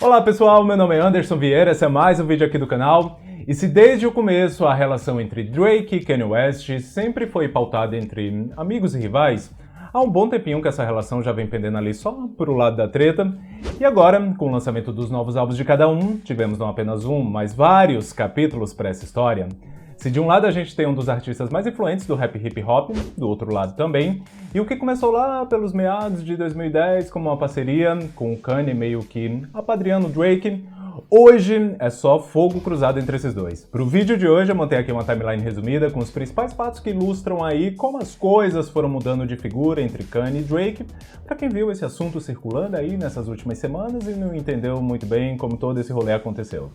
Olá pessoal, meu nome é Anderson Vieira, esse é mais um vídeo aqui do canal. E se desde o começo a relação entre Drake e Kanye West sempre foi pautada entre amigos e rivais, há um bom tempinho que essa relação já vem pendendo ali só pro lado da treta. E agora, com o lançamento dos novos álbuns de cada um, tivemos não apenas um, mas vários capítulos para essa história. Se de um lado a gente tem um dos artistas mais influentes do rap hip hop, do outro lado também, e o que começou lá pelos meados de 2010 como uma parceria com o Kanye meio que apadrinhando o Drake, hoje é só fogo cruzado entre esses dois. Pro vídeo de hoje eu montei aqui uma timeline resumida com os principais fatos que ilustram aí como as coisas foram mudando de figura entre Kanye e Drake, pra quem viu esse assunto circulando aí nessas últimas semanas e não entendeu muito bem como todo esse rolê aconteceu.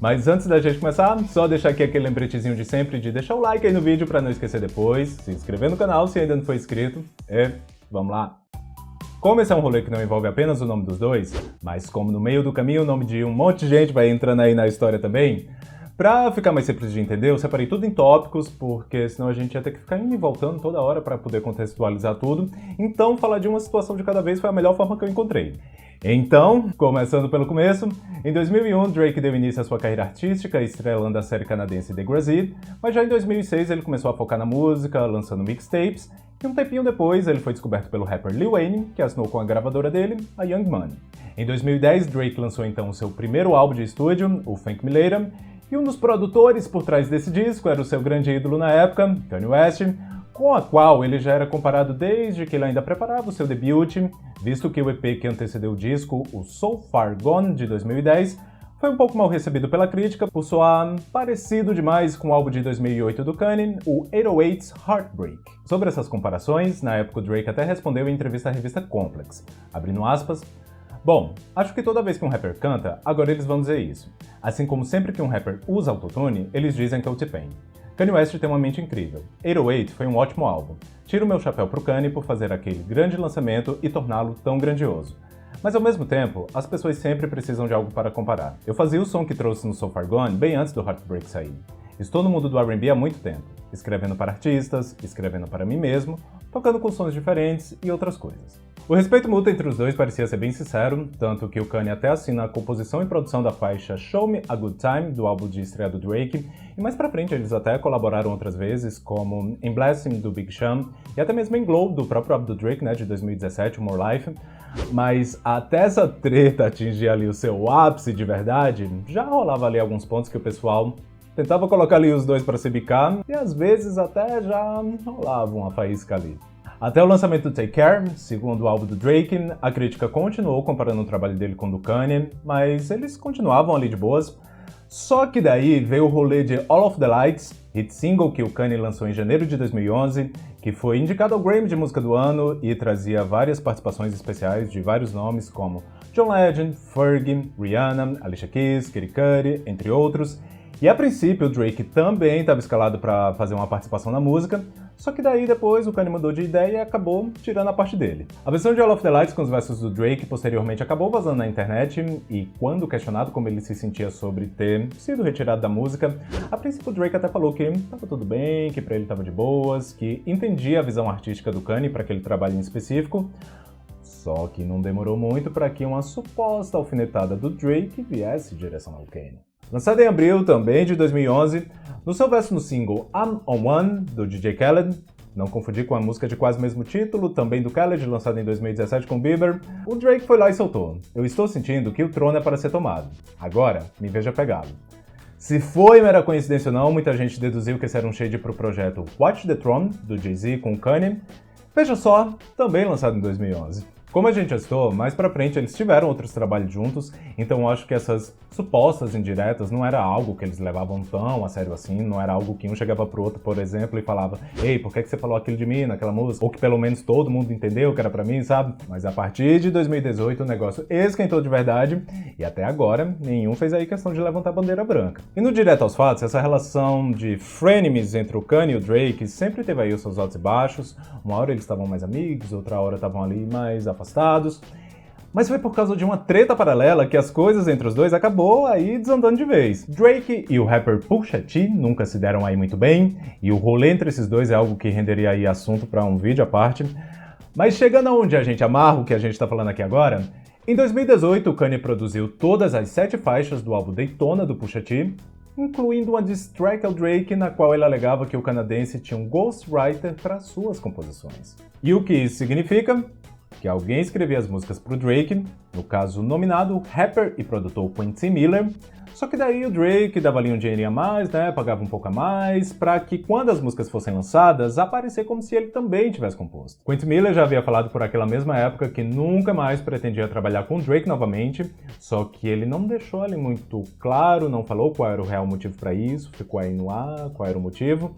Mas antes da gente começar, só deixar aqui aquele lembretezinho de sempre de deixar o like aí no vídeo pra não esquecer depois, se inscrever no canal se ainda não for inscrito, e vamos lá! Como esse é um rolê que não envolve apenas o nome dos dois, mas como no meio do caminho o nome de um monte de gente vai entrando aí na história também, pra ficar mais simples de entender, eu separei tudo em tópicos, porque senão a gente ia ter que ficar indo e voltando toda hora para poder contextualizar tudo, então falar de uma situação de cada vez foi a melhor forma que eu encontrei. Então, começando pelo começo, em 2001 Drake deu início à sua carreira artística, estrelando a série canadense Degrassi, mas já em 2006 ele começou a focar na música, lançando mixtapes, e um tempinho depois ele foi descoberto pelo rapper Lil Wayne, que assinou com a gravadora dele, a Young Money. Em 2010 Drake lançou então o seu primeiro álbum de estúdio, o Thank Me Later, e um dos produtores por trás desse disco era o seu grande ídolo na época, Kanye West, com a qual ele já era comparado desde que ele ainda preparava o seu debut, visto que o EP que antecedeu o disco, o So Far Gone, de 2010, foi um pouco mal recebido pela crítica por soar parecido demais com o álbum de 2008 do Kanye, o 808's Heartbreak. Sobre essas comparações, na época o Drake até respondeu em entrevista à revista Complex, abrindo aspas, bom, acho que toda vez que um rapper canta, agora eles vão dizer isso. Assim como sempre que um rapper usa autotune, eles dizem que é o T-Pain. Kanye West tem uma mente incrível. 808 foi um ótimo álbum. Tiro o meu chapéu pro Kanye por fazer aquele grande lançamento e torná-lo tão grandioso. Mas ao mesmo tempo, as pessoas sempre precisam de algo para comparar. Eu fazia o som que trouxe no So Far Gone bem antes do Heartbreak sair. Estou no mundo do R&B há muito tempo, escrevendo para artistas, escrevendo para mim mesmo, tocando com sons diferentes e outras coisas. O respeito mútuo entre os dois parecia ser bem sincero, tanto que o Kanye até assina a composição e produção da faixa Show Me a Good Time, do álbum de estreia do Drake, e mais pra frente eles até colaboraram outras vezes, como em Blessing, do Big Sean, e até mesmo em Glow, do próprio álbum do Drake, né, de 2017, o More Life. Mas até essa treta atingir ali o seu ápice de verdade, já rolava ali alguns pontos que o pessoal tentava colocar ali os dois para se bicar, e às vezes até já rolava uma faísca ali. Até o lançamento do Take Care, segundo o álbum do Drake, a crítica continuou comparando o trabalho dele com o do Kanye, mas eles continuavam ali de boas. Só que daí veio o rolê de All of the Lights, hit single que o Kanye lançou em janeiro de 2011, que foi indicado ao Grammy de Música do Ano e trazia várias participações especiais de vários nomes como John Legend, Fergie, Rihanna, Alicia Keys, Kid Cudi, entre outros. E a princípio o Drake também estava escalado para fazer uma participação na música, só que daí depois o Kanye mudou de ideia e acabou tirando a parte dele. A versão de All of the Lights com os versos do Drake posteriormente acabou vazando na internet e quando questionado como ele se sentia sobre ter sido retirado da música, a princípio o Drake até falou que estava tudo bem, que pra ele estava de boas, que entendia a visão artística do Kanye para aquele trabalho em específico, só que não demorou muito para que uma suposta alfinetada do Drake viesse em direção ao Kanye. Lançado em abril também de 2011, no seu verso no single I'm On One, do DJ Khaled, não confundir com a música de quase mesmo título, também do Khaled, lançado em 2017 com Bieber, o Drake foi lá e soltou: eu estou sentindo que o trono é para ser tomado, agora me veja pegá-lo. Se foi mera coincidência ou não, muita gente deduziu que esse era um shade pro projeto Watch the Throne, do Jay-Z com Kanye, veja só, também lançado em 2011. Como a gente já citou, mais pra frente eles tiveram outros trabalhos juntos, então eu acho que essas supostas indiretas não era algo que eles levavam tão a sério assim, não era algo que um chegava pro outro, por exemplo, e falava ei, por que você falou aquilo de mim naquela música? Ou que pelo menos todo mundo entendeu que era pra mim, sabe? Mas a partir de 2018 o negócio esquentou de verdade, e até agora nenhum fez aí questão de levantar a bandeira branca. E no direto aos fatos, essa relação de frenemies entre o Kanye e o Drake sempre teve aí os seus altos e baixos, uma hora eles estavam mais amigos, outra hora estavam ali mais afastados, mas foi por causa de uma treta paralela que as coisas entre os dois acabou aí desandando de vez. Drake e o rapper Pusha T nunca se deram aí muito bem, e o rolê entre esses dois é algo que renderia aí assunto para um vídeo à parte, mas chegando aonde a gente amarra o que a gente tá falando aqui agora, Em 2018, o Kanye produziu todas as 7 faixas do álbum Daytona do Pusha T, incluindo uma diss track ao Drake, na qual ele alegava que o canadense tinha um ghostwriter para suas composições. E o que isso significa? Que alguém escrevia as músicas pro Drake, no caso o nominado rapper e produtor Quentin Miller, só que daí o Drake dava ali um dinheirinho a mais, né, pagava um pouco a mais, pra que quando as músicas fossem lançadas, aparecer como se ele também tivesse composto. Quentin Miller já havia falado por aquela mesma época que nunca mais pretendia trabalhar com o Drake novamente, só que ele não deixou ali muito claro, não falou qual era o real motivo pra isso, ficou aí no ar, qual era o motivo.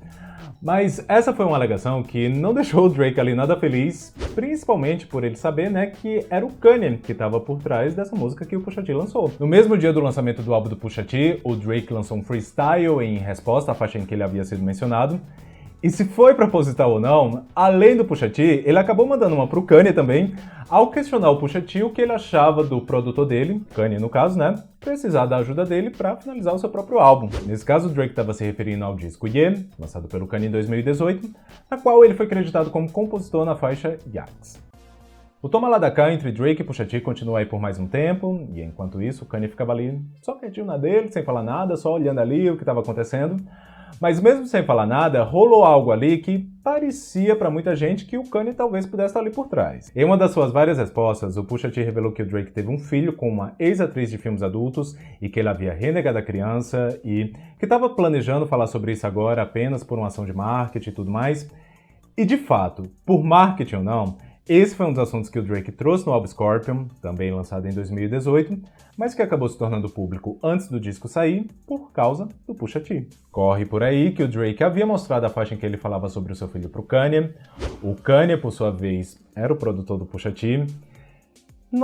Mas essa foi uma alegação que não deixou o Drake ali nada feliz, principalmente por ele saber, né, que era o Kanye que estava por trás dessa música que o Pusha T lançou. No mesmo dia do lançamento do álbum do Pusha T, o Drake lançou um freestyle em resposta à faixa em que ele havia sido mencionado. E se foi proposital ou não, além do Pusha T, ele acabou mandando uma pro Kanye também, ao questionar o Pusha T o que ele achava do produtor dele, Kanye no caso, né, precisar da ajuda dele para finalizar o seu próprio álbum. Nesse caso, o Drake estava se referindo ao disco Yeah, lançado pelo Kanye em 2018, na qual ele foi creditado como compositor na faixa Yaks. O toma lá da cá entre Drake e Pusha T continua aí por mais um tempo, e enquanto isso, o Kanye ficava ali só quietinho na dele, sem falar nada, só olhando ali o que estava acontecendo. Mas mesmo sem falar nada, rolou algo ali que parecia pra muita gente que o Kanye talvez pudesse estar ali por trás. Em uma das suas várias respostas, o Pusha T revelou que o Drake teve um filho com uma ex-atriz de filmes adultos e que ele havia renegado a criança e que estava planejando falar sobre isso agora apenas por uma ação de marketing e tudo mais. E de fato, por marketing ou não, esse foi um dos assuntos que o Drake trouxe no álbum Scorpion, também lançado em 2018, mas que acabou se tornando público antes do disco sair por causa do Pusha T. Corre por aí que o Drake havia mostrado a faixa em que ele falava sobre o seu filho pro Kanye. O Kanye, por sua vez, era o produtor do Pusha T.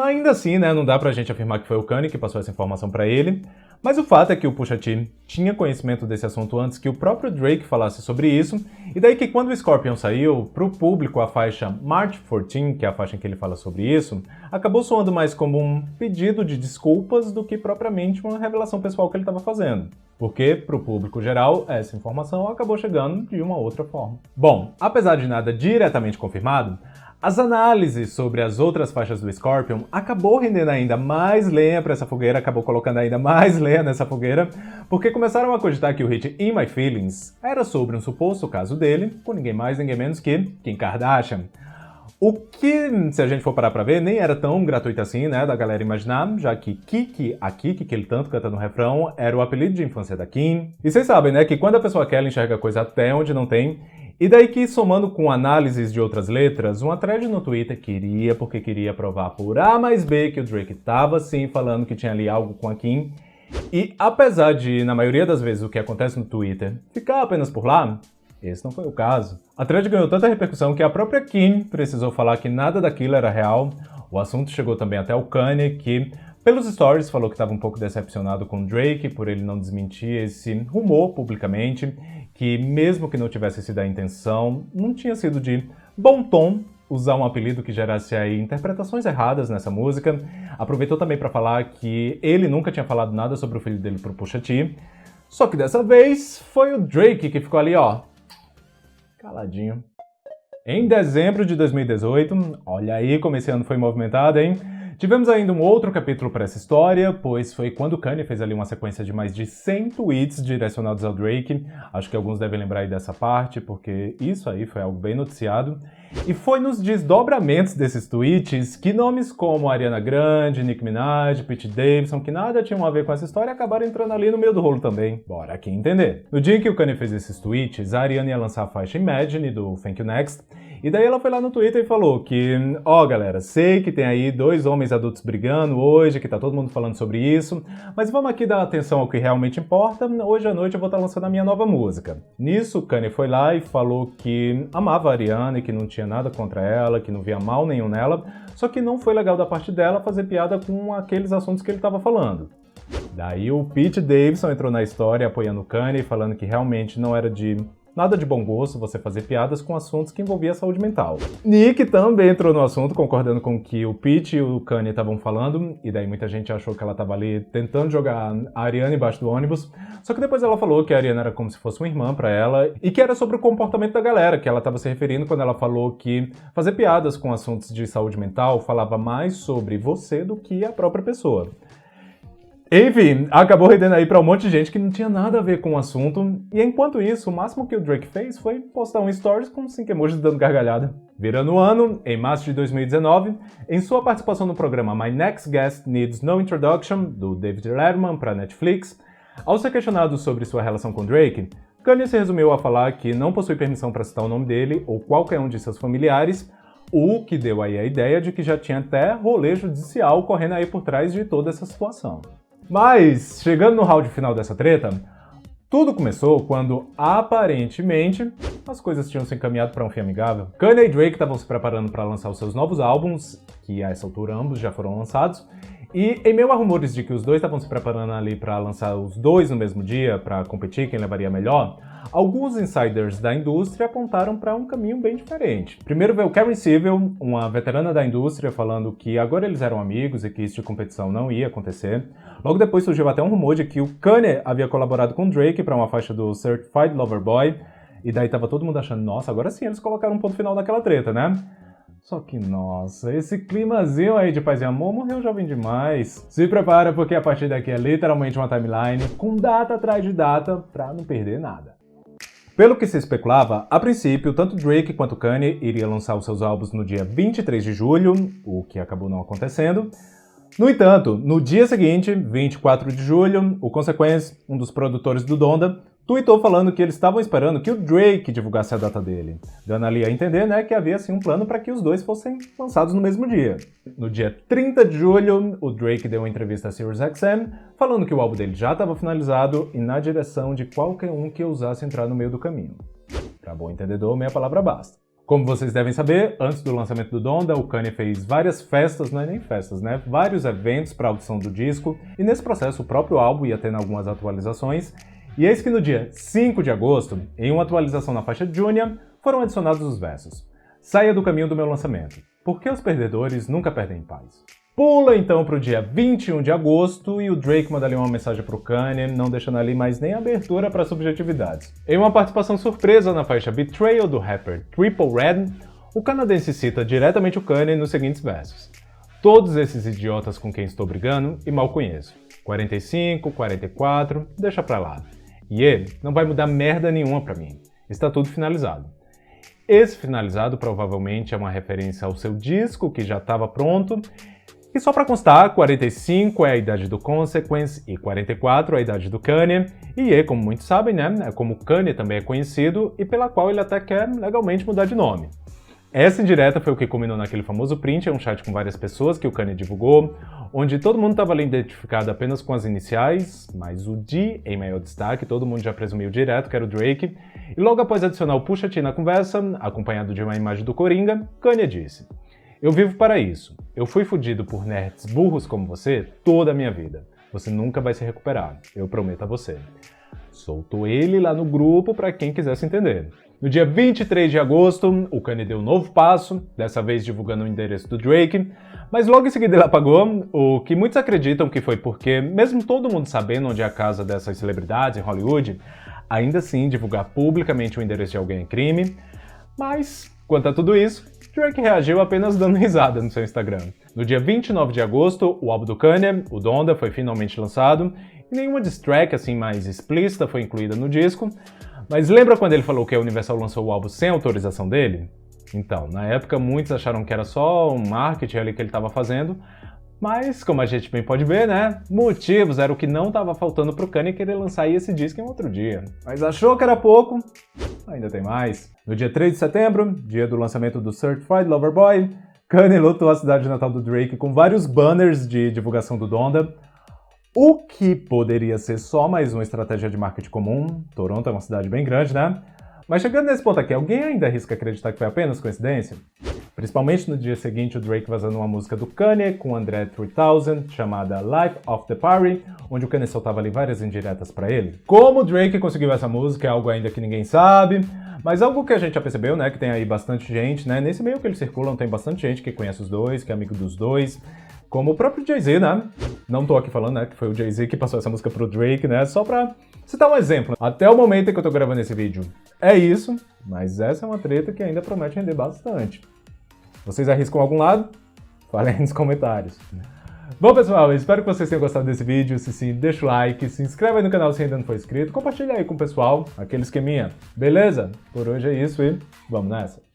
Ainda assim, né, não dá pra gente afirmar que foi o Kanye que passou essa informação pra ele, mas o fato é que o Pusha T tinha conhecimento desse assunto antes que o próprio Drake falasse sobre isso, e daí que quando o Scorpion saiu, pro público a faixa March 14, que é a faixa em que ele fala sobre isso, acabou soando mais como um pedido de desculpas do que propriamente uma revelação pessoal que ele estava fazendo. Porque, pro público geral, essa informação acabou chegando de uma outra forma. Bom, apesar de nada diretamente confirmado, as análises sobre as outras faixas do Scorpion acabou rendendo ainda mais lenha para essa fogueira, acabou colocando ainda mais lenha nessa fogueira, porque começaram a cogitar que o hit In My Feelings era sobre um suposto caso dele, com ninguém mais, ninguém menos que Kim Kardashian. O que, se a gente for parar pra ver, nem era tão gratuito assim, né, da galera imaginar, já que Kiki, a Kiki, que ele tanto canta no refrão, era o apelido de infância da Kim. E vocês sabem, né, que quando a pessoa quer, ela enxerga coisa até onde não tem. E daí que, somando com análises de outras letras, uma thread no Twitter queria provar por A mais B que o Drake tava sim falando que tinha ali algo com a Kim. E apesar de, na maioria das vezes, o que acontece no Twitter ficar apenas por lá, esse não foi o caso. A thread ganhou tanta repercussão que a própria Kim precisou falar que nada daquilo era real. O assunto chegou também até o Kanye, que pelos stories falou que estava um pouco decepcionado com o Drake por ele não desmentir esse rumor publicamente, que mesmo que não tivesse sido a intenção, não tinha sido de bom tom usar um apelido que gerasse aí interpretações erradas nessa música. Aproveitou também para falar que ele nunca tinha falado nada sobre o filho dele pro Pusha T, só que dessa vez foi o Drake que ficou ali, ó, caladinho. Em dezembro de 2018, olha aí como esse ano foi movimentado, hein? Tivemos ainda um outro capítulo para essa história, pois foi quando o Kanye fez ali uma sequência de mais de 100 tweets direcionados ao Drake. Acho que alguns devem lembrar aí dessa parte, porque isso aí foi algo bem noticiado. E foi nos desdobramentos desses tweets que nomes como Ariana Grande, Nicki Minaj, Pete Davidson, que nada tinham a ver com essa história, acabaram entrando ali no meio do rolo também. Bora aqui entender. No dia em que o Kanye fez esses tweets, a Ariana ia lançar a faixa Imagine, do Thank You Next, e daí ela foi lá no Twitter e falou que, ó galera, sei que tem aí 2 homens adultos brigando hoje, que tá todo mundo falando sobre isso, mas vamos aqui dar atenção ao que realmente importa, hoje à noite eu vou estar lançando a minha nova música. Nisso, o Kanye foi lá e falou que amava a Ariana e que não tinha nada contra ela, que não via mal nenhum nela, só que não foi legal da parte dela fazer piada com aqueles assuntos que ele estava falando. Daí o Pete Davidson entrou na história apoiando o Kanye, falando que realmente não era de nada de bom gosto você fazer piadas com assuntos que envolviam a saúde mental. Nick também entrou no assunto, concordando com o que o Pete e o Kanye estavam falando, e daí muita gente achou que ela estava ali tentando jogar a Ariana embaixo do ônibus, só que depois ela falou que a Ariana era como se fosse uma irmã para ela, e que era sobre o comportamento da galera, que ela estava se referindo quando ela falou que fazer piadas com assuntos de saúde mental falava mais sobre você do que a própria pessoa. Enfim, acabou rendendo aí pra um monte de gente que não tinha nada a ver com o assunto, e enquanto isso, o máximo que o Drake fez foi postar um stories com 5 emojis dando gargalhada. Virando o ano, em março de 2019, em sua participação no programa My Next Guest Needs No Introduction, do David Letterman para Netflix, ao ser questionado sobre sua relação com Drake, Kanye se resumiu a falar que não possui permissão para citar o nome dele ou qualquer um de seus familiares, o que deu aí a ideia de que já tinha até rolê judicial correndo aí por trás de toda essa situação. Mas, chegando no round final dessa treta, tudo começou quando, aparentemente, as coisas tinham se encaminhado para um fim amigável. Kanye e Drake estavam se preparando para lançar os seus novos álbuns, que a essa altura ambos já foram lançados, e em meio a rumores de que os dois estavam se preparando ali para lançar os dois no mesmo dia, para competir quem levaria melhor, alguns insiders da indústria apontaram para um caminho bem diferente. Primeiro veio Karen Civil, uma veterana da indústria, falando que agora eles eram amigos e que isso de competição não ia acontecer. Logo depois surgiu até um rumor de que o Kanye havia colaborado com Drake para uma faixa do Certified Lover Boy, e daí tava todo mundo achando, nossa, agora sim eles colocaram um ponto final naquela treta, né? Só que, nossa, esse climazinho aí de paz e amor morreu jovem demais. Se prepara porque a partir daqui é literalmente uma timeline com data atrás de data pra não perder nada. Pelo que se especulava, a princípio, tanto Drake quanto Kanye iriam lançar os seus álbuns no dia 23 de julho, o que acabou não acontecendo. No entanto, no dia seguinte, 24 de julho, o Consequence, um dos produtores do Donda, tweetou falando que eles estavam esperando que o Drake divulgasse a data dele, dando ali a entender, né, que havia assim um plano para que os dois fossem lançados no mesmo dia. No dia 30 de julho, o Drake deu uma entrevista a SiriusXM, falando que o álbum dele já estava finalizado e na direção de qualquer um que ousasse entrar no meio do caminho. Pra bom entendedor, meia palavra basta. Como vocês devem saber, antes do lançamento do Donda, o Kanye fez várias festas, não é nem festas, né? Vários eventos para a audição do disco, e nesse processo o próprio álbum ia tendo algumas atualizações. E eis que no dia 5 de agosto, em uma atualização na faixa Junior, foram adicionados os versos: "Saia do caminho do meu lançamento, porque os perdedores nunca perdem paz." Pula então para o dia 21 de agosto e o Drake manda ali uma mensagem para o Kanye, não deixando ali mais nem abertura para subjetividades. Em uma participação surpresa na faixa Betrayal do rapper Triple Red, o canadense cita diretamente o Kanye nos seguintes versos: "Todos esses idiotas com quem estou brigando e mal conheço. 45, 44, deixa pra lá. E ele não vai mudar merda nenhuma pra mim. Está tudo finalizado." Esse finalizado provavelmente é uma referência ao seu disco que já estava pronto. E só pra constar, 45 é a idade do Consequence e 44 é a idade do Kanye. E como muitos sabem, né, é como o Kanye também é conhecido e pela qual ele até quer legalmente mudar de nome. Essa indireta foi o que culminou naquele famoso print, um chat com várias pessoas que o Kanye divulgou, onde todo mundo estava ali identificado apenas com as iniciais, mas o D em maior destaque, todo mundo já presumiu direto que era o Drake, e logo após adicionar o Pusha T na conversa, acompanhado de uma imagem do Coringa, Kanye disse: "Eu vivo para isso. Eu fui fudido por nerds burros como você toda a minha vida. Você nunca vai se recuperar, eu prometo a você." Soltou ele lá no grupo para quem quisesse entender. No dia 23 de agosto, o Kanye deu um novo passo, dessa vez divulgando o endereço do Drake, mas logo em seguida ele apagou, o que muitos acreditam que foi porque, mesmo todo mundo sabendo onde é a casa dessas celebridades em Hollywood, ainda assim divulgar publicamente o endereço de alguém é crime. Mas, quanto a tudo isso, Drake reagiu apenas dando risada no seu Instagram. No dia 29 de agosto, o álbum do Kanye, o Donda, foi finalmente lançado, e nenhuma diss track assim mais explícita foi incluída no disco. Mas lembra quando ele falou que a Universal lançou o álbum sem autorização dele? Então, na época muitos acharam que era só um marketing ali que ele estava fazendo, mas como a gente bem pode ver, né, motivos era o que não estava faltando pro Kanye querer lançar esse disco em outro dia. Mas achou que era pouco? Ainda tem mais. No dia 3 de setembro, dia do lançamento do Certified Lover Boy, Kanye lotou a cidade natal do Drake com vários banners de divulgação do Donda, o que poderia ser só mais uma estratégia de marketing comum. Toronto é uma cidade bem grande, né? Mas chegando nesse ponto aqui, alguém ainda arrisca acreditar que foi apenas coincidência? Principalmente no dia seguinte, o Drake vazando uma música do Kanye com o André 3000, chamada Life of the Party, onde o Kanye soltava ali várias indiretas pra ele. Como o Drake conseguiu essa música é algo ainda que ninguém sabe, mas algo que a gente já percebeu, né, que tem aí bastante gente, né, nesse meio que eles circulam tem bastante gente que conhece os dois, que é amigo dos dois, como o próprio Jay-Z, né? Não tô aqui falando, né, que foi o Jay-Z que passou essa música pro Drake, né, só pra citar um exemplo. Até o momento em que eu tô gravando esse vídeo é isso, mas essa é uma treta que ainda promete render bastante. Vocês arriscam algum lado? Falem aí nos comentários. Bom, pessoal, espero que vocês tenham gostado desse vídeo. Se sim, deixa o like, se inscreve aí no canal se ainda não for inscrito, compartilha aí com o pessoal, aquele esqueminha. Beleza? Por hoje é isso e vamos nessa!